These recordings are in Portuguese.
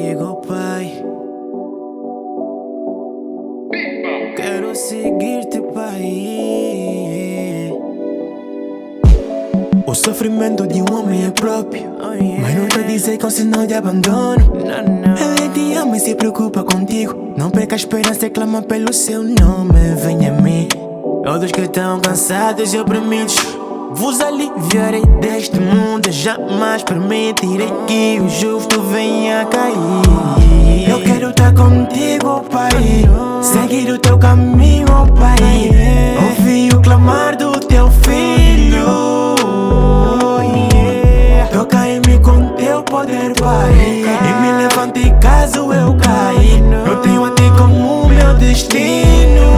contigo, Pai. Quero seguir-te, Pai. O sofrimento de um homem é próprio, mas não te dizer que é um sinal de abandono. Ele te ama e se preocupa contigo. Não perca a esperança e clama pelo seu nome. Venha a mim, todos que estão cansados e oprimidos, vos aliviarei deste mundo. Jamais permitirei que o justo venha a cair. Eu quero estar contigo, Pai. Seguir o teu caminho, Pai. Ouvir o clamar do teu filho. Toca em mim com teu poder, Pai. E me levante caso eu cair. Eu tenho a ti como o meu destino.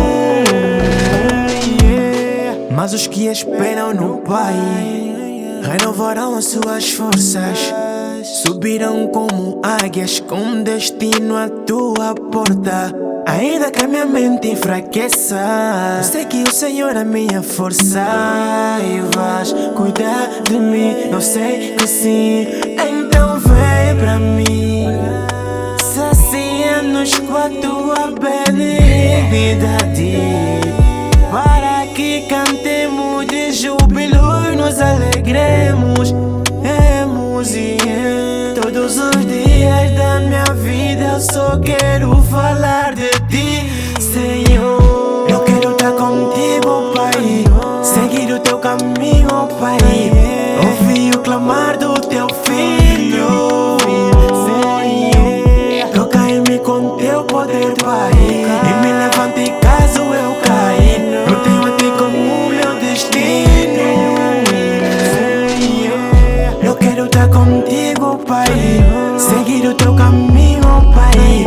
Mas os que esperam no Pai renovarão as suas forças. Subirão como águias com destino à tua porta. Ainda que a minha mente enfraqueça, eu sei que o Senhor é minha força. E vais cuidar de mim, eu sei que sim. Então vem pra mim, sacia-nos com a tua benignidade, para que cantemos de júbilo e nos alegremos. Todos os dias da minha vida eu só quero falar de ti, Senhor. Eu quero estar contigo, Pai. Seguir o teu caminho, Pai. Ouvir o clamar do teu filho. Toca em mim com teu poder, Pai. E me levante caso eu cair. Eu tenho a ti como o meu destino. Eu quero estar contigo, Pai. Seguir o teu caminho, Pai.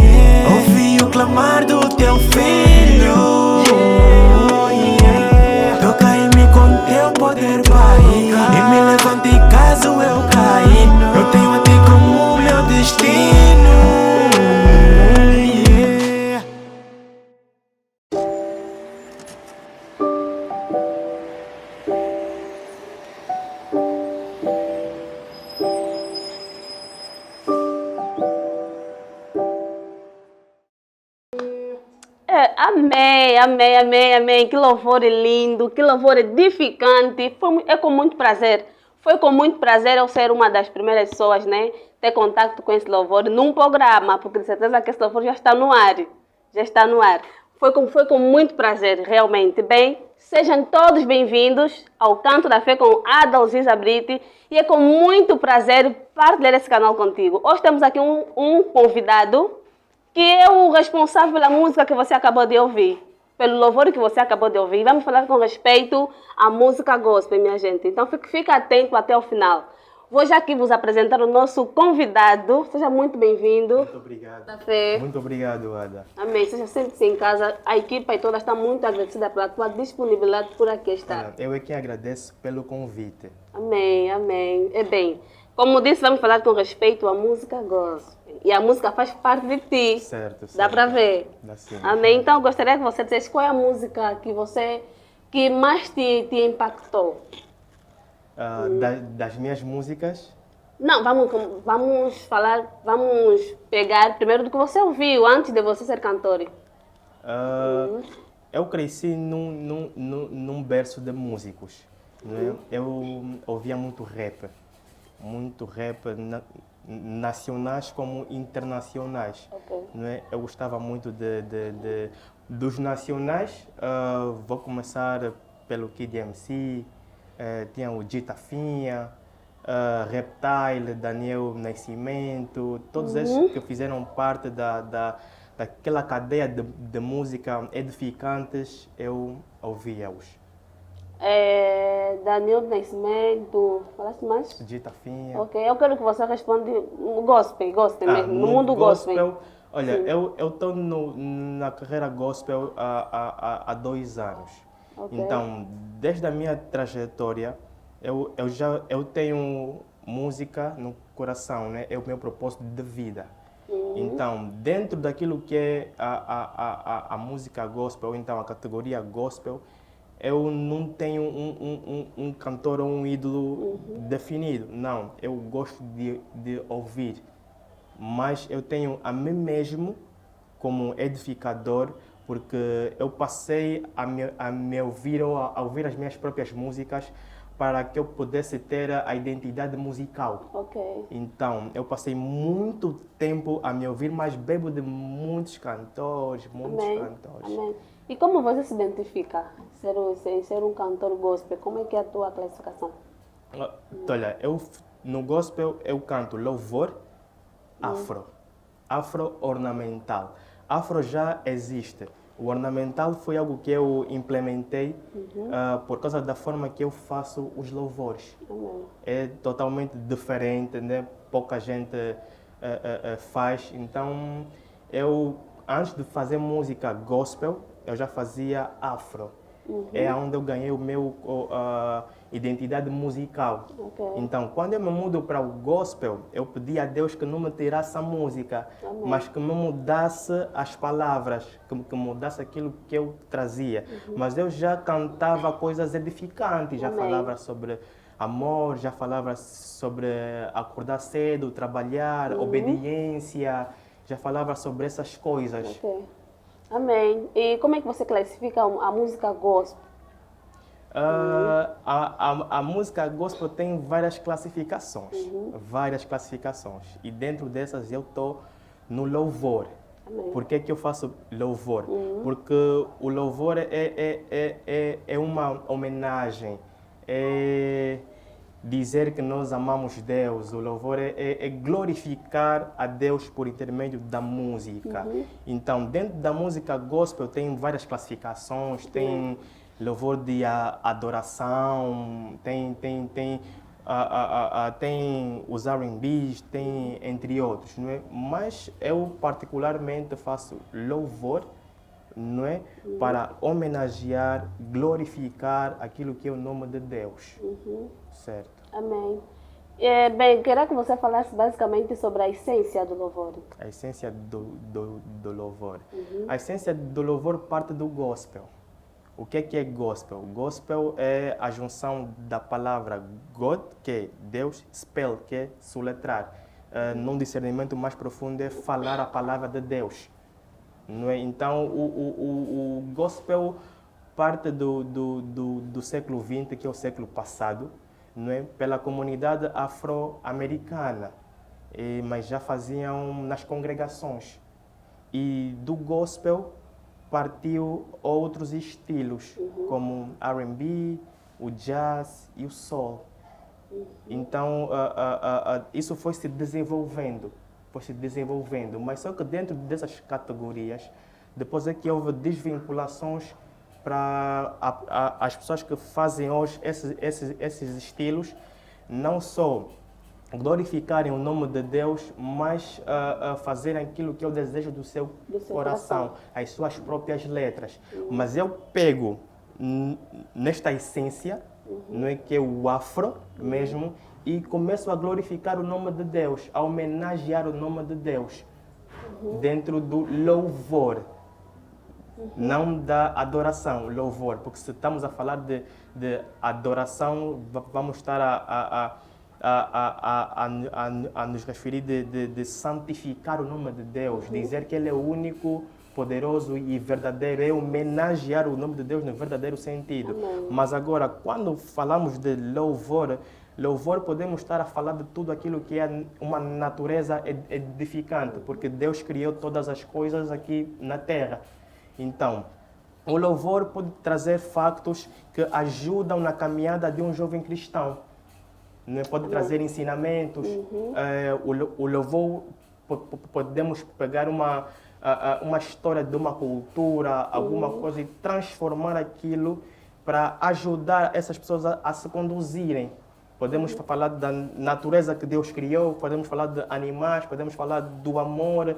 Ouvir o clamar do teu filho. Toca em mim com teu poder, Pai. E me levante caso eu cair. Eu tenho a ti como o meu destino. Amém, amém, amém, amém. Que louvor lindo, que louvor edificante. É com muito prazer. Foi com muito prazer eu ser uma das primeiras pessoas, né? Ter contato com esse louvor num programa, porque de certeza que esse louvor já está no ar. Já está no ar. Foi com muito prazer, realmente. Bem, sejam todos bem-vindos ao Canto da Fé com Adalgisa Brite. E é com muito prazer partilhar esse canal contigo. Hoje temos aqui um convidado que é o responsável pela música que você acabou de ouvir, pelo louvor que você acabou de ouvir. Vamos falar com respeito à música gospel, minha gente. Então fica atento até o final. Vou já aqui vos apresentar o nosso convidado. Seja muito bem-vindo. Muito obrigado. Muito obrigado, Ada. Amém. Seja sempre em casa. A equipa e toda está muito agradecida pela tua disponibilidade por aqui estar. Eu é que agradeço pelo convite. Amém, amém. É bem, como disse, vamos falar com respeito à música gospel. E a música faz parte de ti. Certo. Dá para ver. Dá sim. Amém. Então, eu gostaria que você dissesse qual é a música que mais te impactou. Das minhas músicas? Não, vamos pegar primeiro do que você ouviu, antes de você ser cantor. Eu cresci num berço de músicos. Né? Eu ouvia muito rap nacionais como internacionais. Okay. Né? Eu gostava muito dos nacionais. Vou começar pelo Kid MC, tinha o Gita Finha, Reptile, Daniel Nascimento, todos esses que fizeram parte daquela cadeia de música edificantes, eu ouvia-os. Daniel Nascimento, falaste mais? Gita Finha. Ok, eu quero que você responda gospel mesmo, no mundo gospel. Olha, eu estou na carreira gospel há 2 anos. Okay. Então, desde a minha trajetória, eu tenho música no coração, né? É o meu propósito de vida. Então, dentro daquilo que é a música gospel, então a categoria gospel, eu não tenho um cantor ou um ídolo definido. Não, eu gosto de ouvir mas eu tenho a mim mesmo como edificador, porque eu passei a me ouvir ou a ouvir as minhas próprias músicas para que eu pudesse ter a identidade musical. Ok. Então, eu passei muito tempo a me ouvir, mas bebo de muitos cantores, muitos Amém. cantores. Amém. E como você se identifica ser um cantor gospel? Como é que é a tua classificação? Olha, no gospel eu canto louvor afro, afro ornamental. Afro já existe. O ornamental foi algo que eu implementei por causa da forma que eu faço os louvores. Amém. É totalmente diferente, né? Pouca gente faz. Então, eu, antes de fazer música gospel, eu já fazia afro. É onde eu ganhei o meu identidade musical. Ok. Então, quando eu me mudo para o gospel, eu pedi a Deus que não me tirasse a música, Amém. mas que me mudasse as palavras, que mudasse aquilo que eu trazia. Mas eu já cantava coisas edificantes, já Amém. falava sobre amor, já falava sobre acordar cedo, trabalhar, obediência, já falava sobre essas coisas. Ok. Amém. E como é que você classifica a música gospel? A música gospel tem várias classificações, várias classificações. E dentro dessas eu estou no louvor. Amém. Por que eu faço louvor? Porque o louvor é uma homenagem, é dizer que nós amamos Deus. O louvor é glorificar a Deus por intermédio da música. Então, dentro da música gospel tem várias classificações, tem louvor de adoração, tem os R&Bs, tem entre outros, não é? Mas eu particularmente faço louvor, não é? Para homenagear, glorificar aquilo que é o nome de Deus, certo? Amém. Bem, queria que você falasse basicamente sobre a essência do louvor. A essência do louvor. A essência do louvor parte do gospel. O que é gospel? Gospel é a junção da palavra God, que é Deus, spell, que é soletrar. Num discernimento mais profundo é falar a palavra de Deus. Não é? Então, o gospel parte do século XX, que é o século passado, não é? Pela comunidade afro-americana, mas já faziam nas congregações. E do gospel partiu outros estilos, como R&B, o jazz e o soul. Então, isso foi se desenvolvendo, mas só que dentro dessas categorias, depois é que houve desvinculações para as pessoas que fazem hoje esses estilos, não só glorificarem o nome de Deus, mas fazerem aquilo que é o desejo do seu coração, as suas próprias letras. Mas eu pego nesta essência, não é, que é o afro mesmo, e começo a glorificar o nome de Deus, a homenagear o nome de Deus dentro do louvor. Não da adoração, louvor, porque se estamos a falar de adoração, vamos estar a nos referir de santificar o nome de Deus, dizer que Ele é o único, poderoso e verdadeiro, é homenagear o nome de Deus no verdadeiro sentido. Amém. Mas agora, quando falamos de louvor, podemos estar a falar de tudo aquilo que é uma natureza edificante, porque Deus criou todas as coisas aqui na terra. Então, o louvor pode trazer factos que ajudam na caminhada de um jovem cristão. Pode trazer ensinamentos. O louvor, podemos pegar uma história de uma cultura, alguma coisa, e transformar aquilo para ajudar essas pessoas a se conduzirem. Podemos falar da natureza que Deus criou, podemos falar de animais, podemos falar do amor,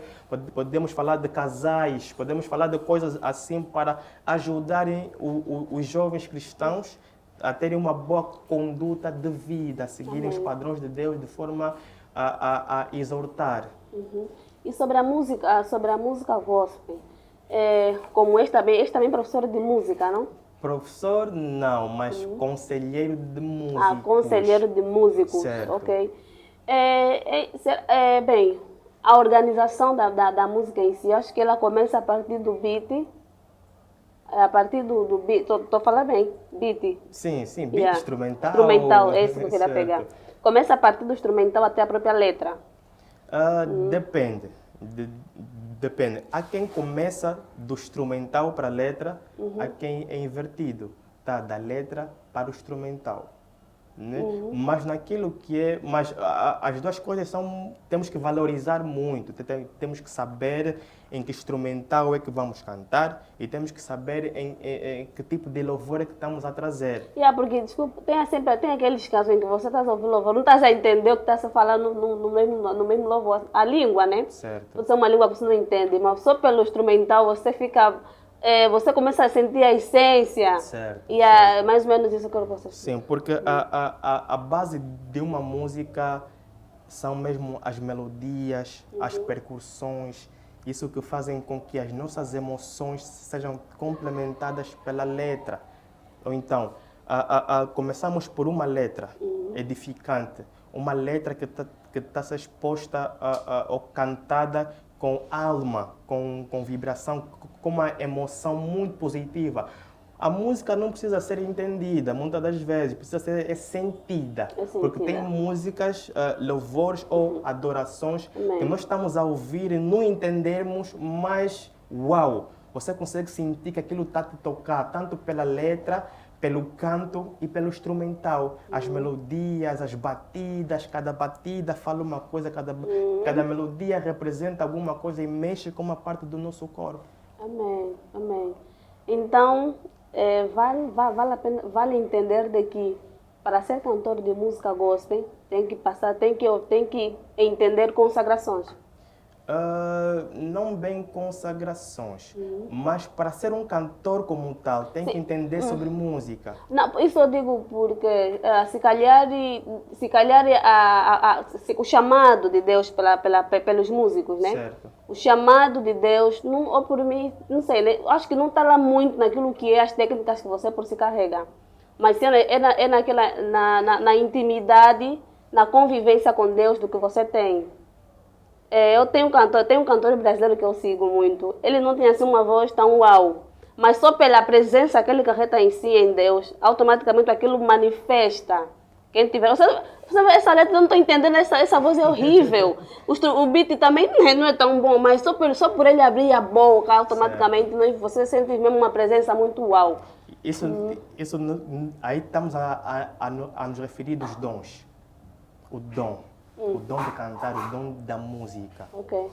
podemos falar de casais, podemos falar de coisas assim para ajudarem os jovens cristãos a terem uma boa conduta de vida, a seguirem os padrões de Deus de forma a exortar. E sobre a música gospel, como este também é professor de música, não? Professor, não, mas conselheiro de músicos. Conselheiro de músicos, Certo. ok. Bem, a organização da música em si, acho que ela começa a partir do beat, a partir do beat, estou falando bem, beat. Sim, sim, beat Yeah. instrumental. Instrumental, é isso que eu queria certo. pegar. Começa a partir do instrumental até a própria letra. Depende. Depende. Há quem começa do instrumental para a letra, há quem é invertido, tá? Da letra para o instrumental. Né? Mas naquilo que é. Mas as duas coisas são. Temos que valorizar muito. Temos que saber em que instrumental é que vamos cantar e temos que saber em que tipo de louvor é que estamos a trazer. Porque, desculpa, tem aqueles casos em que você está a ouvir louvor, não está a entender o que está se falando no mesmo louvor. A língua, né? Certo. Você é uma língua que você não entende, mas só pelo instrumental você fica. Você começa a sentir a essência. Certo. E é mais ou menos isso que eu posso dizer. Sim, porque a base de uma música são mesmo as melodias, as percussões, isso que fazem com que as nossas emoções sejam complementadas pela letra. Ou então, começamos por uma letra edificante, uma letra que está a ser exposta ou cantada com alma, com vibração, com uma emoção muito positiva. A música não precisa ser entendida, muitas das vezes, precisa ser sentida. Porque tem músicas, louvores ou adorações que nós estamos a ouvir e não entendermos, mas uau! Você consegue sentir que aquilo está a te tocar, tanto pela letra, pelo canto e pelo instrumental. As melodias, as batidas, cada batida fala uma coisa, cada melodia representa alguma coisa e mexe com uma parte do nosso corpo. Amém, amém. Então, vale entender de que para ser cantor de música gospel tem que entender consagrações. Não bem consagrações, mas para ser um cantor como tal, tem que entender sobre música. Não, isso eu digo porque se calhar o chamado de Deus pelos músicos, né? Certo. O chamado de Deus, não, ou por mim, não sei, né? Acho que não está lá muito naquilo que é as técnicas que você por si carrega. Mas na intimidade, na convivência com Deus do que você tem. Eu tenho um cantor brasileiro que eu sigo muito. Ele não tem assim uma voz tão uau, mas só pela presença que ele carrega em si, em Deus, automaticamente aquilo manifesta. Quem tiver, você vê essa letra, eu não estou entendendo, essa voz é horrível. O beat também não é tão bom, mas só por ele abrir a boca, automaticamente você sente mesmo uma presença muito uau. Aí estamos a nos referir dos dons. O dom. O dom de cantar, o dom da música. Ok.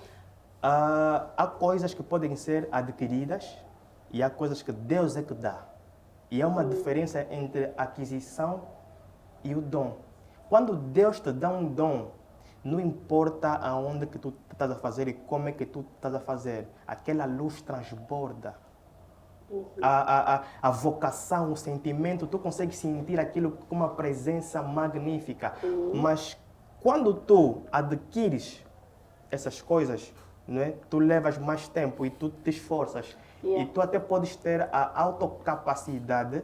Há coisas que podem ser adquiridas e há coisas que Deus é que dá. E há uma diferença entre aquisição e o dom. Quando Deus te dá um dom, não importa aonde que tu estás a fazer e como é que tu estás a fazer, aquela luz transborda. A vocação, o sentimento, tu consegues sentir aquilo com uma presença magnífica. Mas quando tu adquires essas coisas, né, tu levas mais tempo e tu te esforças. E tu até podes ter a autocapacidade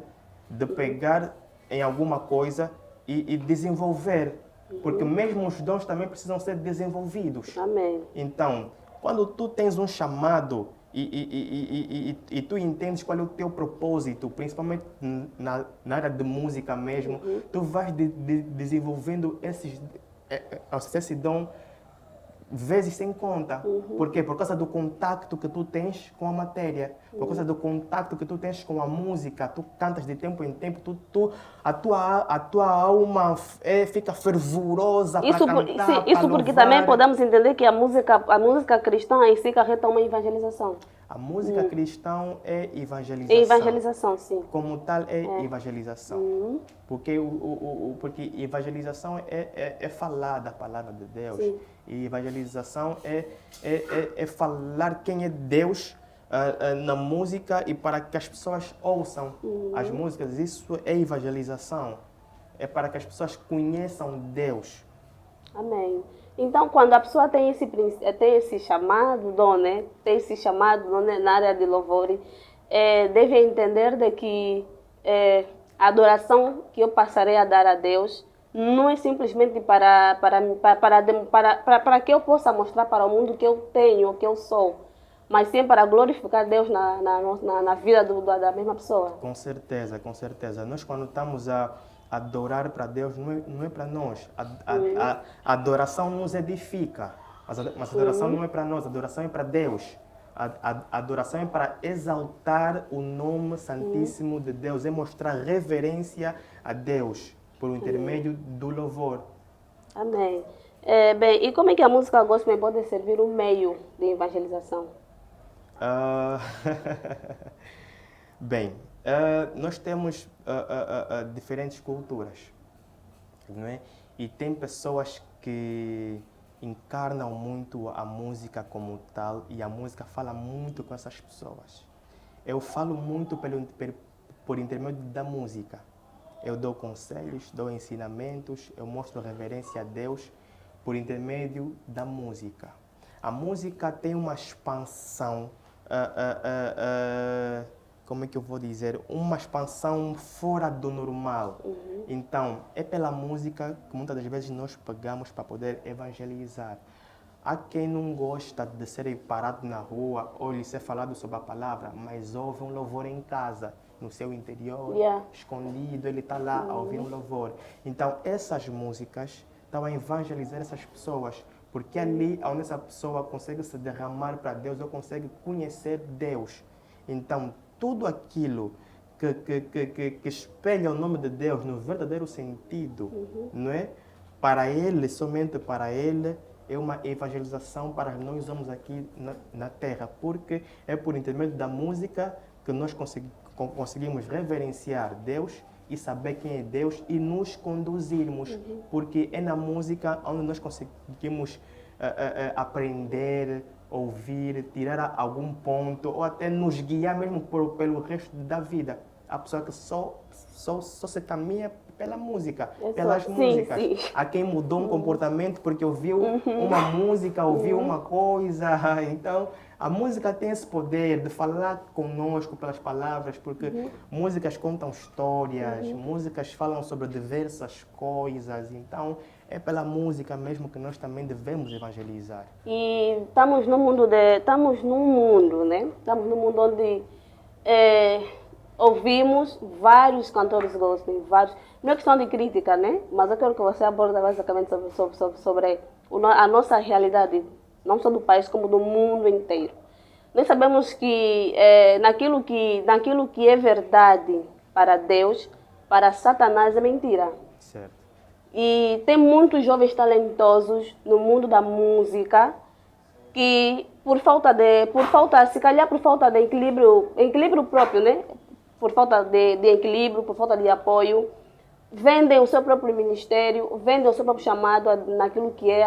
de pegar em alguma coisa e desenvolver. Porque mesmo os dons também precisam ser desenvolvidos. Amém. Então, quando tu tens um chamado e tu entendes qual é o teu propósito, principalmente na área de música mesmo, tu vais desenvolvendo esse dom vezes sem conta. Por quê? Por causa do contato que tu tens com a matéria, por causa do contato que tu tens com a música, tu cantas de tempo em tempo, a tua alma fica fervorosa para cantar, isso porque também podemos entender que a música cristã em si carrega uma evangelização. A música cristã é evangelização. É evangelização, sim. Como tal, é evangelização. Porque evangelização é falar da palavra de Deus. Sim. E evangelização é falar quem é Deus na música e para que as pessoas ouçam as músicas. Isso é evangelização. É para que as pessoas conheçam Deus. Amém. Então, quando a pessoa tem esse chamado, né? Tem esse chamado na área de louvor, deve entender de que a adoração que eu passarei a dar a Deus não é simplesmente para que eu possa mostrar para o mundo que eu tenho, que eu sou, mas sim para glorificar Deus na vida da mesma pessoa. Com certeza, com certeza. Nós quando estamos a adorar para Deus, não é para nós. A adoração nos edifica, mas a adoração não é para nós, a adoração é para Deus. A adoração é para exaltar o nome santíssimo de Deus, é mostrar reverência a Deus por intermédio do louvor. Amém. Bem, e como é que a música gospel pode servir um meio de evangelização? Bem, nós temos diferentes culturas, não é? E tem pessoas que encarnam muito a música como tal e a música fala muito com essas pessoas. Eu falo muito por intermédio da música. Eu dou conselhos, dou ensinamentos, eu mostro reverência a Deus por intermédio da música. A música tem uma expansão, como é que eu vou dizer? Uma expansão fora do normal. Então, é pela música que muitas das vezes nós pegamos para poder evangelizar. Há quem não gosta de ser parado na rua ou lhe ser falado sobre a palavra, mas ouve um louvor em casa, no seu interior, escondido, ele está lá a ouvir um louvor. Então, essas músicas estão a evangelizar essas pessoas, porque ali onde essa pessoa consegue se derramar para Deus, ou consegue conhecer Deus. Então, tudo aquilo que espelha o nome de Deus no verdadeiro sentido, não é? Para Ele, somente para Ele, é uma evangelização para nós usamos aqui na Terra, porque é por intermédio da música que nós conseguimos reverenciar Deus e saber quem é Deus e nos conduzirmos, porque é na música onde nós conseguimos aprender, ouvir, tirar algum ponto ou até nos guiar mesmo pelo resto da vida. A pessoa que só se caminha pela música, pelas músicas. Sim. Há quem mudou um comportamento porque ouviu uma música, ouviu uma coisa. Então, a música tem esse poder de falar conosco pelas palavras, porque músicas contam histórias, músicas falam sobre diversas coisas. Então, é pela música mesmo que nós também devemos evangelizar. E estamos num mundo, né? Estamos num mundo onde ouvimos vários cantores gospel, vários. Não é questão de crítica, né? Mas eu quero que você aborde basicamente sobre a nossa realidade, não só do país, como do mundo inteiro. Nós sabemos que naquilo que é verdade para Deus, para Satanás é mentira. Certo. E tem muitos jovens talentosos no mundo da música que se calhar por falta de equilíbrio próprio, né? Por falta de equilíbrio, por falta de apoio, vendem o seu próprio ministério, vendem o seu próprio chamado naquilo que é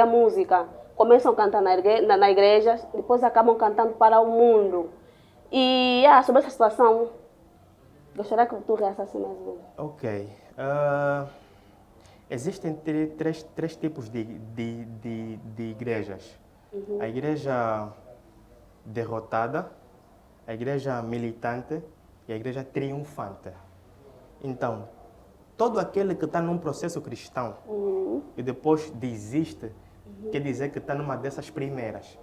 a música. Começam a cantar na igreja, depois acabam cantando para o mundo. E sobre essa situação, gostaria que tu reagisses mais ou menos. Ok. Existem três tipos de igrejas. A igreja derrotada, a igreja militante e a igreja triunfante. Então, todo aquele que está num processo cristão e depois desiste, quer dizer que está numa dessas primeiras.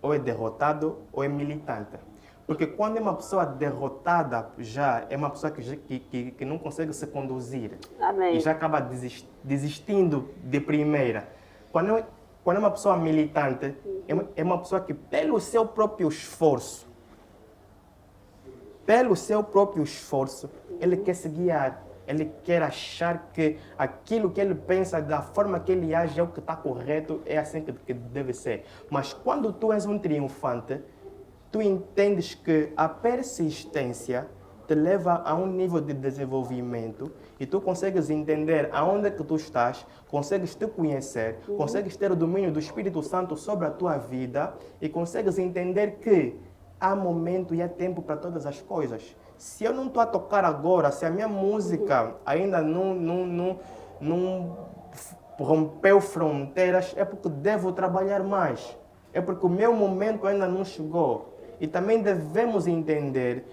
Ou é derrotado ou é militante. Porque quando é uma pessoa derrotada, já é uma pessoa que não consegue se conduzir. Amém. E já acaba desistindo de primeira. Quando é uma pessoa militante, é uma pessoa que, pelo seu próprio esforço, ele quer se guiar. Ele quer achar que aquilo que ele pensa, da forma que ele age, é o que está correto, é assim que deve ser. Mas quando tu és um triunfante, tu entendes que a persistência te leva a um nível de desenvolvimento e tu consegues entender aonde é que tu estás, consegues te conhecer, consegues ter o domínio do Espírito Santo sobre a tua vida e consegues entender que há momento e há tempo para todas as coisas. Se eu não estou a tocar agora, se a minha música ainda não rompeu fronteiras, é porque devo trabalhar mais. É porque o meu momento ainda não chegou. E também devemos entender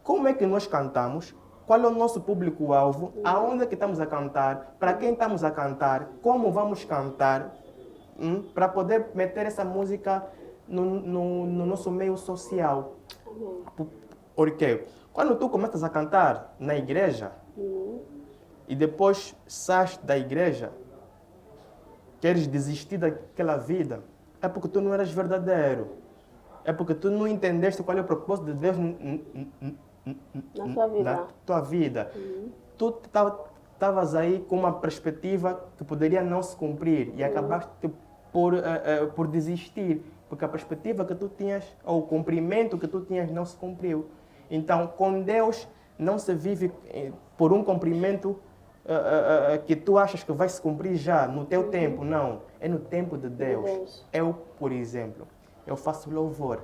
como é que nós cantamos, qual é o nosso público-alvo, aonde é que estamos a cantar, para quem estamos a cantar, como vamos cantar, para poder meter essa música no nosso meio social. Porque quando tu começas a cantar na igreja e depois sais da igreja, queres desistir daquela vida, é porque tu não eras verdadeiro. É porque tu não entendeste qual é o propósito de Deus Na sua vida. na tua vida. Tu estavas aí com uma perspectiva que poderia não se cumprir e acabaste por desistir, porque a perspectiva que tu tinhas, ou o cumprimento que tu tinhas, não se cumpriu. Então, com Deus, não se vive por um cumprimento que tu achas que vai se cumprir já, no teu tempo. Não, é no tempo de Deus. Eu, por exemplo, eu faço louvor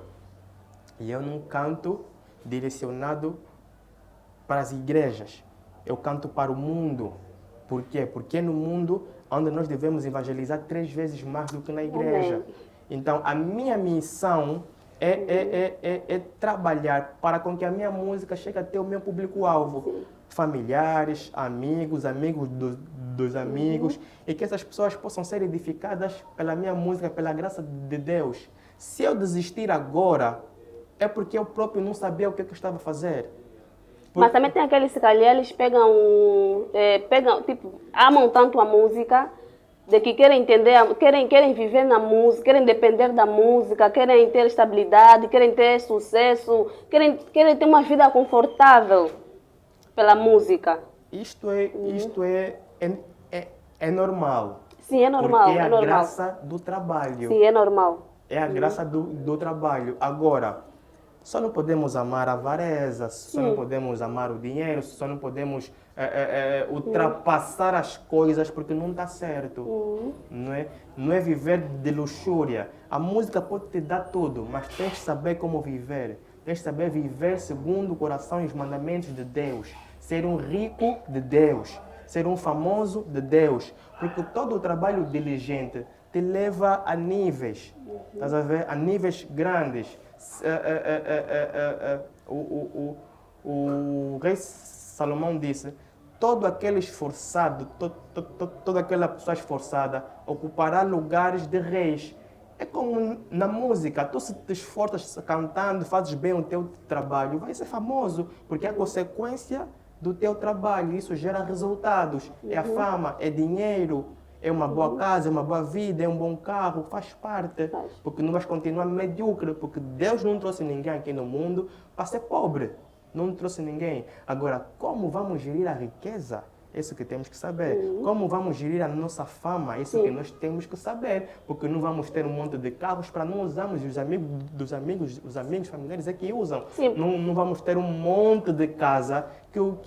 e eu não canto direcionado para as igrejas. Eu canto para o mundo. Por quê? Porque é no mundo onde nós devemos evangelizar 3 vezes mais do que na igreja. Então, a minha missão é trabalhar para com que a minha música chegue até o meu público-alvo. Familiares, amigos dos amigos, e que essas pessoas possam ser edificadas pela minha música, pela graça de Deus. Se eu desistir agora, é porque eu próprio não sabia o que eu estava a fazer. Mas também tem aqueles, se calhar, eles pegam, tipo, amam tanto a música, de que querem entender, querem viver na música, querem depender da música, querem ter estabilidade, querem ter sucesso, querem ter uma vida confortável pela música. Isto é normal. Sim, é normal. Porque é a normal. graça do trabalho. Sim, é normal. É a graça do trabalho. Agora, só não podemos amar a avareza, só não podemos amar o dinheiro, só não podemos ultrapassar as coisas porque não está certo. Não é viver de luxúria. A música pode te dar tudo, mas tens de saber como viver. Tens de saber viver segundo o coração e os mandamentos de Deus. Ser um rico de Deus. Ser um famoso de Deus. Porque todo o trabalho diligente te leva a níveis. Estás a ver? A níveis grandes. O rei Salomão disse: todo aquele esforçado, toda aquela pessoa esforçada ocupará lugares de reis. É como na música, tu se te esforças cantando, fazes bem o teu trabalho, vai ser famoso, porque é a consequência do teu trabalho, isso gera resultados. É a fama, é dinheiro, é uma boa casa, é uma boa vida, é um bom carro, faz parte. Porque não vais continuar medíocre, porque Deus não trouxe ninguém aqui no mundo para ser pobre. Não trouxe ninguém. Agora, como vamos gerir a riqueza? Isso que temos que saber. Como vamos gerir a nossa fama? Isso que nós temos que saber. Porque não vamos ter um monte de carros para não usarmos, e os amigos familiares é que usam. Não vamos ter um monte de casa que o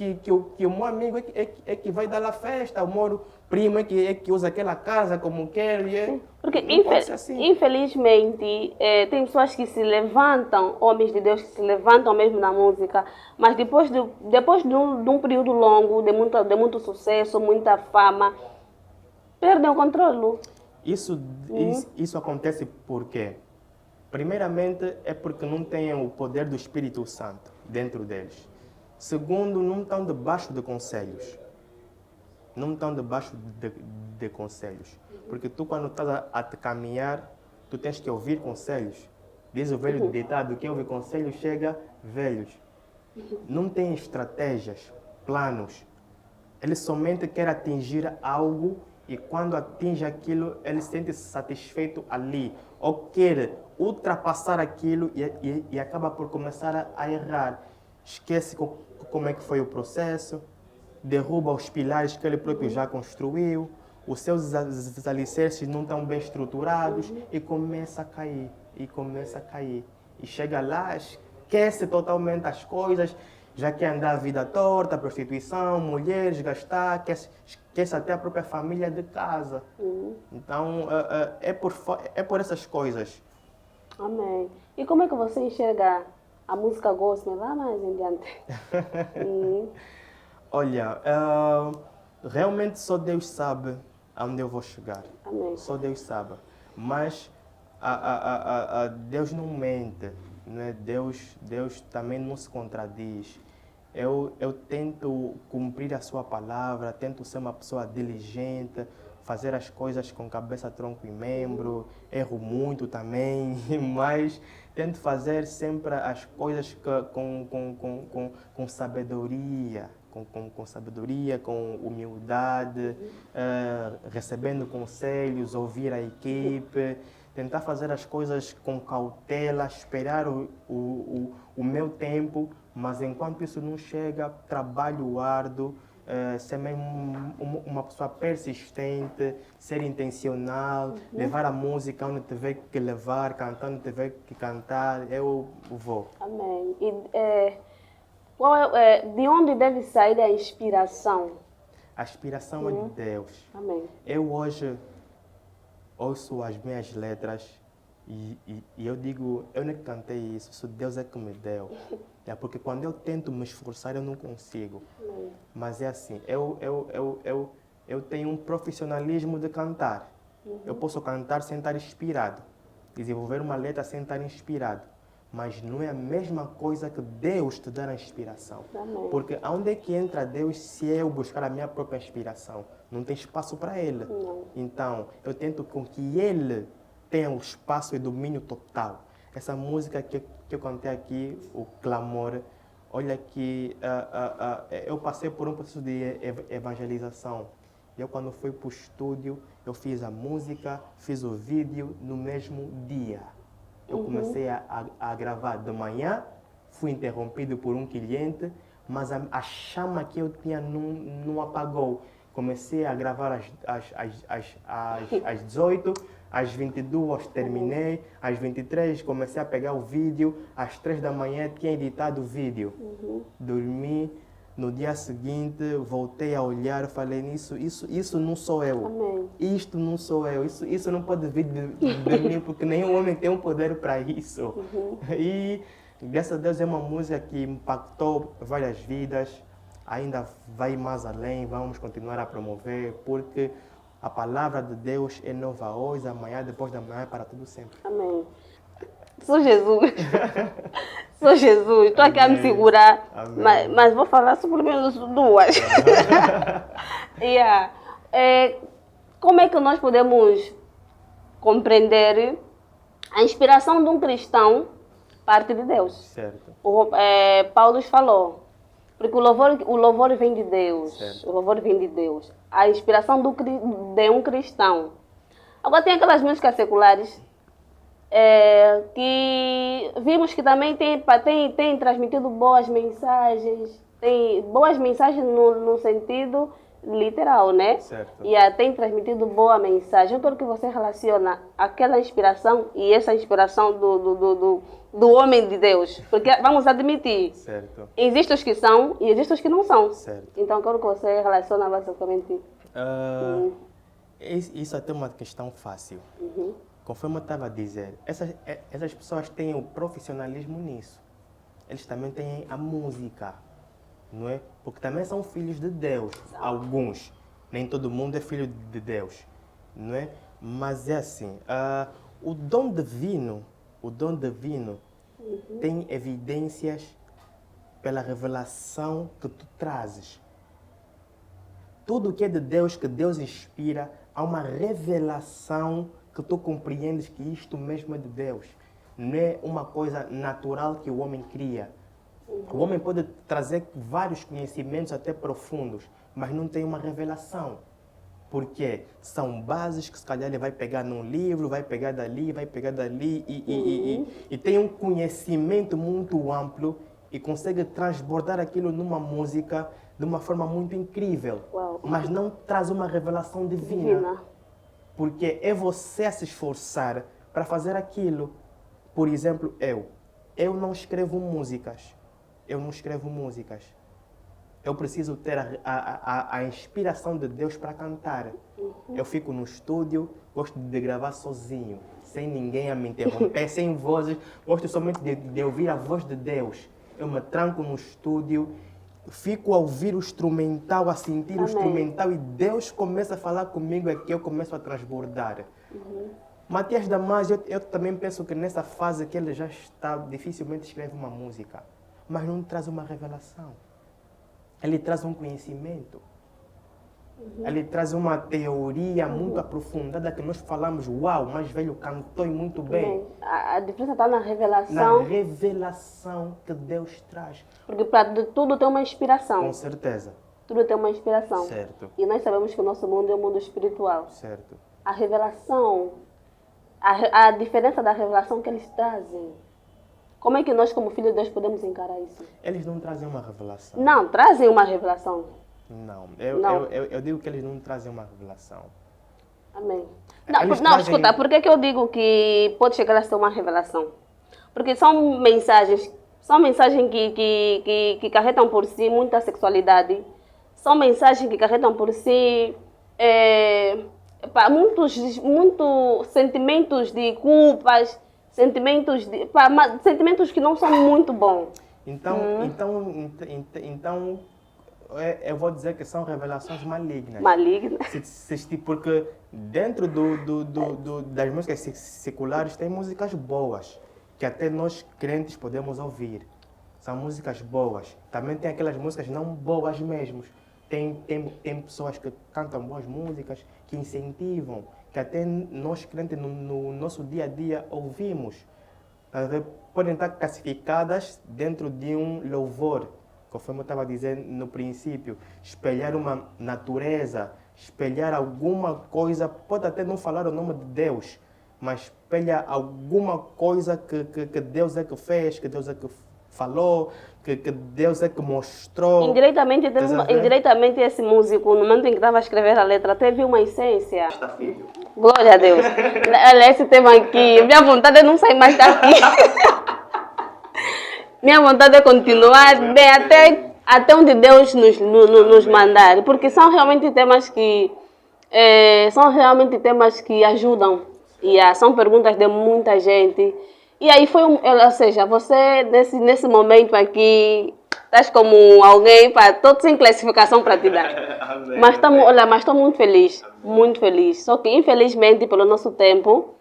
meu amigo é que vai dar a festa, o meu primo é que usa aquela casa como quer. Porque assim. infelizmente tem pessoas que se levantam, homens de Deus que se levantam mesmo na música, mas depois de um período longo, de muito sucesso, muita fama, perdem o controle. Isso acontece por quê? Primeiramente é porque não têm o poder do Espírito Santo dentro deles. Segundo, não estão debaixo de conselhos. Não estão debaixo de conselhos. Porque tu, quando estás a te caminhar, tu tens que ouvir conselhos. Diz o velho ditado: quem ouve conselhos chega velhos. Não tem estratégias, planos. Ele somente quer atingir algo e quando atinge aquilo, ele se sente satisfeito ali. Ou quer ultrapassar aquilo e acaba por começar a errar. Esquece como é que foi o processo, derruba os pilares que ele próprio já construiu, os seus alicerces não estão bem estruturados e começa a cair, E chega lá, esquece totalmente as coisas, já quer andar a vida torta, prostituição, mulheres, gastar, esquece até a própria família de casa. Então, é por essas coisas. Amém. E como é que você enxerga a música gospel? Vá mais em diante. Olha, realmente só Deus sabe aonde eu vou chegar. Amém. Só Deus sabe. Mas Deus não mente, né? Deus também não se contradiz. eu tento cumprir a sua palavra, tento ser uma pessoa diligente, fazer as coisas com cabeça, tronco e membro. Erro muito também, mas tento fazer sempre as coisas com sabedoria. Com sabedoria, com humildade, recebendo conselhos, ouvir a equipe, tentar fazer as coisas com cautela, esperar o meu tempo, mas enquanto isso não chega, trabalho árduo, ser mesmo uma pessoa persistente, ser intencional, levar a música onde tiver que levar, cantar onde tiver que cantar, eu vou. Amém. De onde deve sair a inspiração? A inspiração é de Deus. Amém. Eu hoje ouço as minhas letras e eu digo, eu não cantei isso Deus é que me deu. É porque quando eu tento me esforçar, eu não consigo. Amém. Mas é assim, eu tenho um profissionalismo de cantar. Eu posso cantar sem estar inspirado, desenvolver uma letra sem estar inspirado. Mas não é a mesma coisa que Deus te dar a inspiração. Amém. Porque aonde é que entra Deus se eu buscar a minha própria inspiração? Não tem espaço para Ele. Não. Então, eu tento com que Ele tenha o espaço e domínio total. Essa música que eu cantei aqui, o Clamor, olha que eu passei por um processo de evangelização. Eu, quando fui para o estúdio, eu fiz a música, fiz o vídeo no mesmo dia. Eu comecei a gravar de manhã, fui interrompido por um cliente, mas a chama que eu tinha não apagou. Comecei a gravar às 18, às 22 terminei, às 23 comecei a pegar o vídeo, às 3 da manhã tinha editado o vídeo. Dormi, no dia seguinte voltei a olhar e falei, isso não sou eu. Amém. Isto não sou eu, isso não pode vir de mim, porque nenhum homem tem um poder para isso. E graças a Deus é uma música que impactou várias vidas, ainda vai mais além, vamos continuar a promover, porque a palavra de Deus é nova hoje, amanhã, depois da manhã, para tudo sempre. Amém. Sou Jesus. Sou Jesus. Estou aqui a me segurar, mas vou falar só pelo menos duas. Yeah. Como é que nós podemos compreender a inspiração de um cristão parte de Deus? Certo. Paulo falou, porque o louvor vem de Deus. Certo. O louvor vem de Deus. A inspiração de um cristão. Agora tem aquelas músicas seculares que vimos que também tem transmitido boas mensagens. Tem boas mensagens no sentido literal, né? Certo. E tem transmitido boa mensagem. Eu quero que você relaciona aquela inspiração e essa inspiração do homem de Deus. Porque vamos admitir, Certo. existem os que são e existem os que não são. Certo. Então eu quero que você relacione basicamente. Isso até é uma questão fácil. Conforme eu estava a dizer, essas pessoas têm o profissionalismo nisso. Eles também têm a música, não é? Porque também são filhos de Deus, alguns. Nem todo mundo é filho de Deus, não é? Mas é assim, o dom divino tem evidências pela revelação que tu trazes. Tudo que é de Deus, que Deus inspira, há uma revelação que tu compreendes que isto mesmo é de Deus. Não é uma coisa natural que o homem cria. O homem pode trazer vários conhecimentos até profundos, mas não tem uma revelação. Porque são bases que se calhar ele vai pegar num livro, vai pegar dali e tem um conhecimento muito amplo e consegue transbordar aquilo numa música de uma forma muito incrível. Uau. Mas não traz uma revelação divina. Porque é você a se esforçar para fazer aquilo. Por exemplo, eu não escrevo músicas. Eu preciso ter a inspiração de Deus para cantar. Eu fico no estúdio, gosto de gravar sozinho, sem ninguém a me interromper, sem vozes. Gosto somente de ouvir a voz de Deus. Eu me tranco no estúdio, fico a ouvir o instrumental, a sentir o instrumental e Deus começa a falar comigo aqui, eu começo a transbordar. Matias Damasio, eu também penso que nessa fase que ele já está, dificilmente escreve uma música, mas não traz uma revelação. ele traz um conhecimento. Ele traz uma teoria muito aprofundada que nós falamos, uau, o mais velho cantou e muito bem. A diferença está na revelação. Na revelação que Deus traz. Porque para tudo tem uma inspiração. Com certeza. Tudo tem uma inspiração. Certo. E nós sabemos que o nosso mundo é um mundo espiritual. Certo. A revelação, a diferença da revelação que eles trazem. Como é que nós, como filhos de Deus, podemos encarar isso? Eles não trazem uma revelação. Não, trazem uma revelação. Não. Não. Eu digo que eles não trazem uma revelação. Amém. Não, Eles não trazem- escuta, por que eu digo que pode chegar a ser uma revelação? Porque são mensagens que carregam por si muita sexualidade. São mensagens que carregam por si muitos sentimentos de culpas, sentimentos que não são muito bons. Então, eu vou dizer que são revelações malignas. Malignas. Porque dentro das músicas seculares tem músicas boas, que até nós crentes podemos ouvir. São músicas boas. Também tem aquelas músicas não boas mesmo. Tem pessoas que cantam boas músicas, que incentivam, que até nós crentes no nosso dia a dia ouvimos. Podem estar classificadas dentro de um louvor, conforme eu estava dizendo no princípio, espelhar uma natureza, espelhar alguma coisa, pode até não falar o nome de Deus, mas espelha alguma coisa que Deus é que fez, que Deus é que falou, que Deus é que mostrou. Indiretamente esse músico, no momento em que estava a escrever a letra, teve uma essência. Glória a Deus. Olha, esse tema aqui, minha vontade é não sair mais daqui. Minha vontade é continuar bem até onde Deus nos mandar, porque são realmente temas que ajudam. São perguntas de muita gente. E aí ou seja, você nesse momento aqui estás como alguém todos sem classificação para te dar. Mas estou muito feliz, muito feliz. Só que infelizmente pelo nosso tempo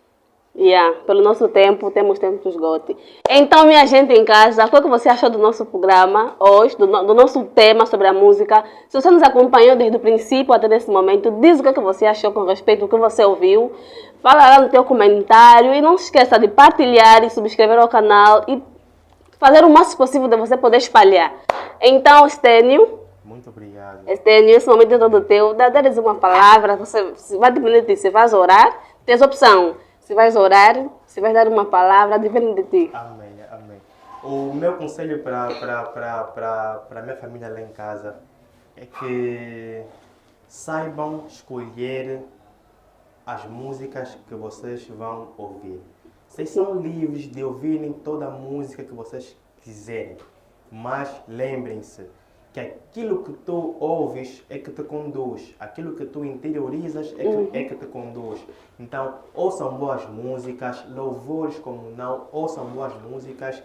temos tempo de esgoto. Então, minha gente em casa, o que você achou do nosso programa hoje, do nosso tema sobre a música? Se você nos acompanhou desde o princípio até esse momento, diz o que você achou com respeito ao que você ouviu. Fala lá no teu comentário e não se esqueça de partilhar e subscrever ao canal e fazer o máximo possível de você poder espalhar. Então, Estênio. Muito obrigado. Estênio, esse momento é todo teu. Dá-lhes uma palavra, você vai depender de ti. Você vai orar, tens opção. Se vais orar, se vais dar uma palavra, depende de ti. Amém, amém. O meu conselho para a minha família lá em casa é que saibam escolher as músicas que vocês vão ouvir. Vocês são livres de ouvirem toda a música que vocês quiserem, mas lembrem-se que aquilo que tu ouves é que te conduz, aquilo que tu interiorizas é que te conduz. Então, ouçam boas músicas, louvores como não, ouçam boas músicas,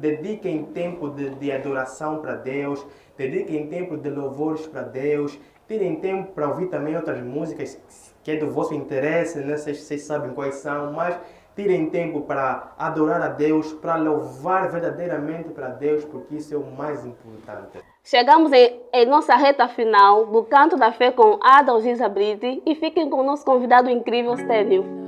dediquem tempo de adoração para Deus, dediquem tempo de louvores para Deus, tirem tempo para ouvir também outras músicas que é do vosso interesse, não sei se vocês sabem quais são, mas tirem tempo para adorar a Deus, para louvar verdadeiramente para Deus, porque isso é o mais importante. Chegamos em nossa reta final do Canto da Fé com Adalgisa Brite e fiquem com o nosso convidado incrível, Stênio.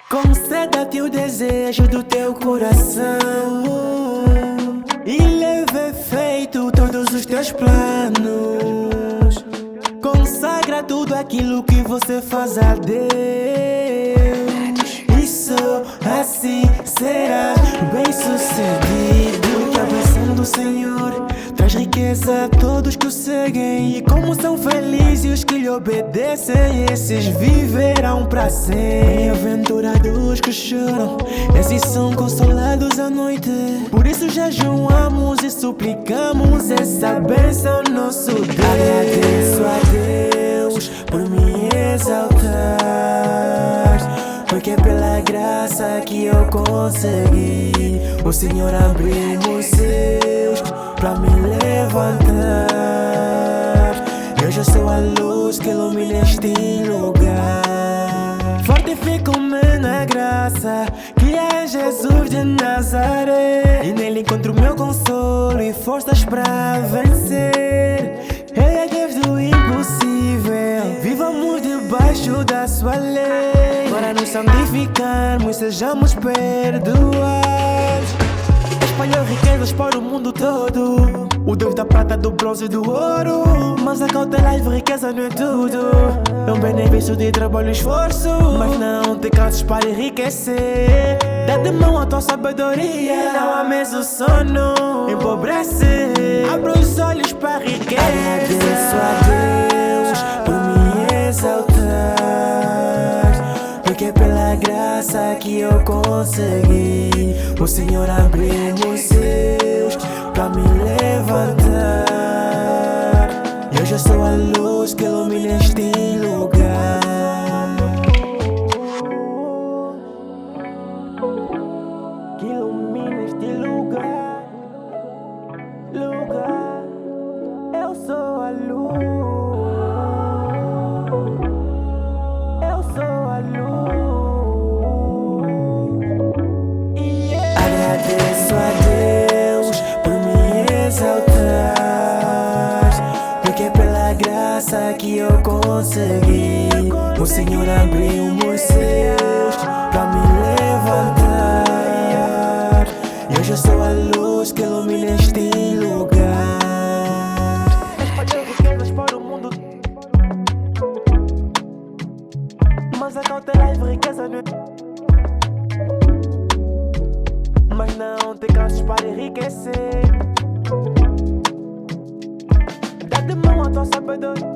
Conceda-te o desejo do teu coração e leve feito todos os teus planos. Consagra tudo aquilo que você faz a Deus, e só assim será bem sucedido. Que a bênção do Senhor traz riqueza a todos que o seguem, e como são felizes os que lhe obedecem, esses viverão para sempre. Bem-aventurados que choram, esses são consolados à noite. Por isso jejuamos e suplicamos essa bênção nosso Deus. Agradeço a Deus por me exaltar, Porque pela graça que eu consegui, o Senhor abriu os céus pra me levantar. Eu já sou a luz que ilumina este lugar. Fortifico-me na graça que é Jesus de Nazaré, e nele encontro meu consolo e forças pra vencer. Ele é Deus do impossível, vivamos debaixo da sua lei, para nos santificarmos, sejamos perdoados. Espalhou riquezas para o mundo todo, o Deus da prata, do bronze e do ouro. Mas a cautela e riqueza não é tudo, é um benefício de trabalho e esforço. Mas não te canses para enriquecer, dá de mão a tua sabedoria. Não ames o sono, empobrece, abre os olhos para a riqueza. Agradeço a Deus por me exaltar, porque pela graça que eu consegui, o Senhor abriu os céus pra me levantar. Eu já sou a luz que ilumina este lugar. Que ilumina este lugar. Lugar, eu sou a luz. Eu sou a luz. Agradeço a Deus por me exaltar, porque pela graça que eu consegui, o Senhor abriu os céus pra me levantar. Eu já sou a luz que ilumina este lugar. Espalhou riquezas para o mundo, mas a cautela e riqueza não é. Mas não te canses para enriquecer, dá de mão a tua sabedoria.